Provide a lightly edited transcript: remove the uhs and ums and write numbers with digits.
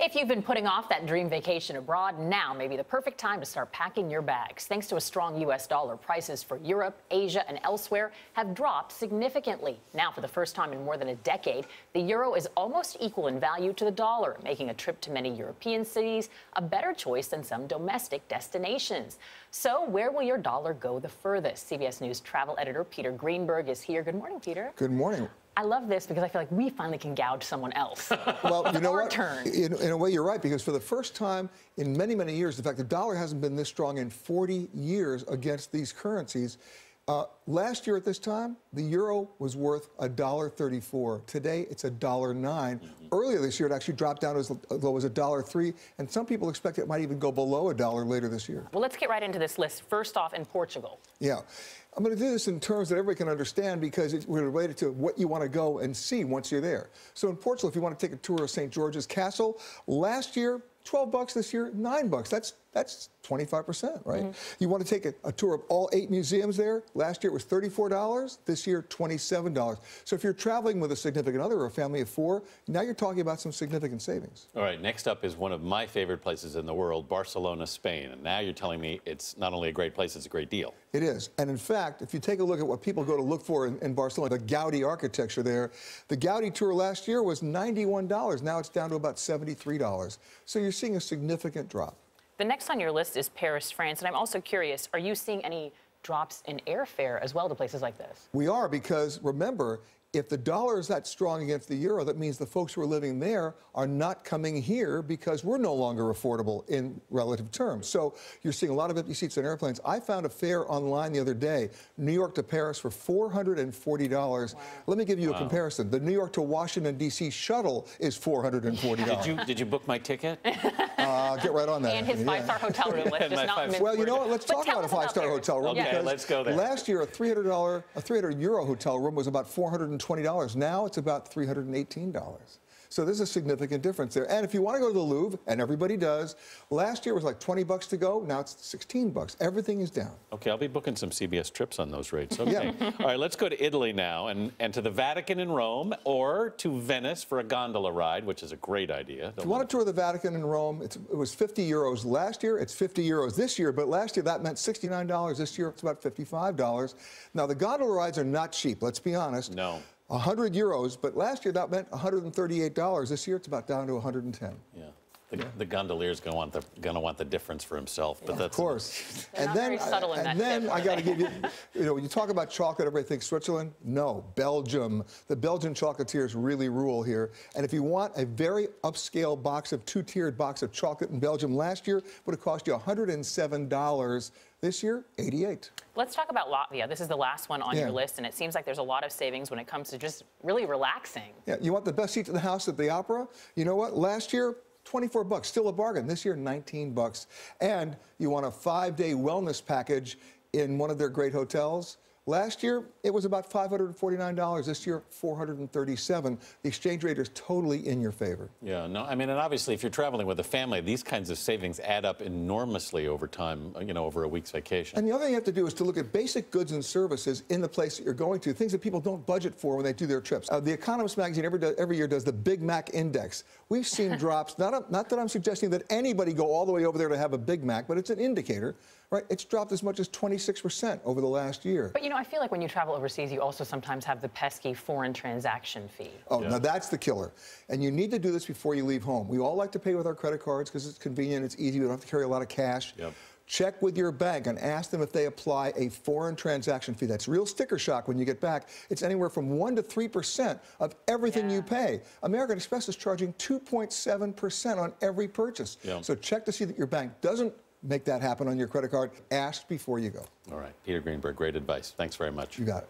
If you've been putting off that dream vacation abroad, now may be the perfect time to start packing your bags. Thanks to a strong U.S. dollar, prices for Europe, Asia, and elsewhere have dropped significantly. Now, for the first time in more than a decade, the euro is almost equal in value to the dollar, making a trip to many European cities a better choice than some domestic destinations. So, where will your dollar go the furthest? CBS News travel editor Peter Greenberg is here. Good morning, Peter. Good morning. I love this because I feel like we finally can gouge someone else. Well, you know Our what? turn. In a way, you're right, because for the first time in many, many years, in fact, the dollar hasn't been this strong in 40 years against these currencies. Last year at this time, the euro was worth $1.34. Today, it's $1.09. Earlier this year, it actually dropped down as low as $1.03, and some people expect it might even go below $1 later this year. Well, let's get right into this list. First off, in Portugal. Yeah. I'm going to do this in terms that everybody can understand because we're related to what you want to go and see once you're there. So in Portugal, if you want to take a tour of St. George's Castle, last year, $12, this year, $9. That's 25%, right? You want to take a tour of all 8 museums there? Last year it was $34. This year, $27. So if you're traveling with a significant other or a family of 4, now you're talking about some significant savings. All right, next up is one of my favorite places in the world, Barcelona, Spain. And now you're telling me it's not only a great place, it's a great deal. It is. And in fact, if you take a look at what people go to look for in Barcelona, the Gaudi architecture there, the Gaudi tour last year was $91. Now it's down to about $73. So you're seeing a significant drop. The next on your list is Paris, France. And I'm also curious, are you seeing any drops in airfare as well to places like this? We are, because remember, if the dollar is that strong against the euro, that means the folks who are living there are not coming here because we're no longer affordable in relative terms. So you're seeing a lot of empty seats on airplanes. I found a fare online the other day, New York to Paris for $440. Wow. Let me give you a comparison. The New York to Washington, D.C. shuttle is $440. Did you book my ticket? Get right on that. And his 5-star hotel room. Let's just not mince Well, you know what? words. Let's talk about a 5-star hotel room. Okay, let's go there. Last year, a $300 euro hotel room was about $420. Now it's about $318. So there's a significant difference there. And if you want to go to the Louvre, and everybody does, last year was like $20 to go. Now it's $16. Everything is down. Okay, I'll be booking some CBS trips on those rates. Okay. Yeah. All right, let's go to Italy now and to the Vatican in Rome or to Venice for a gondola ride, which is a great idea. If you want to tour the Vatican in Rome, it was 50 euros last year. It's 50 euros this year, but last year that meant $69. This year it's about $55. Now, the gondola rides are not cheap, let's be honest. No. 100 euros, but last year that meant $138. This year it's about down to 110. Yeah. The gondolier's going to want the difference for himself, but that's of course. And then I got to give you, when you talk about chocolate, everybody thinks Switzerland. No, Belgium. The Belgian chocolatiers really rule here. And if you want a very upscale box of 2-tiered box of chocolate in Belgium, last year would have cost you $107. This year, $88. Let's talk about Latvia. This is the last one on your list, and it seems like there's a lot of savings when it comes to just really relaxing. Yeah, you want the best seats in the house at the opera? You know what? Last year, $24, still a bargain. This year, $19. And you want a 5-day wellness package in one of their great hotels? Last year, it was about $549. This year, $437. The exchange rate is totally in your favor. Yeah, no, I mean, and obviously, if you're traveling with a family, these kinds of savings add up enormously over time, over a week's vacation. And the other thing you have to do is to look at basic goods and services in the place that you're going to, things that people don't budget for when they do their trips. The Economist magazine every year does the Big Mac Index. We've seen drops, not that I'm suggesting that anybody go all the way over there to have a Big Mac, but it's an indicator, right? It's dropped as much as 26% over the last year. But, I feel like when you travel overseas, you also sometimes have the pesky foreign transaction fee. Oh, now that's the killer. And you need to do this before you leave home. We all like to pay with our credit cards because it's convenient, it's easy, we don't have to carry a lot of cash. Yep. Check with your bank and ask them if they apply a foreign transaction fee. That's real sticker shock when you get back. It's anywhere from 1% to 3% of everything you pay. American Express is charging 2.7% on every purchase. Yep. So check to see that your bank doesn't make that happen on your credit card. Ask before you go. All right. Peter Greenberg, great advice. Thanks very much. You got it.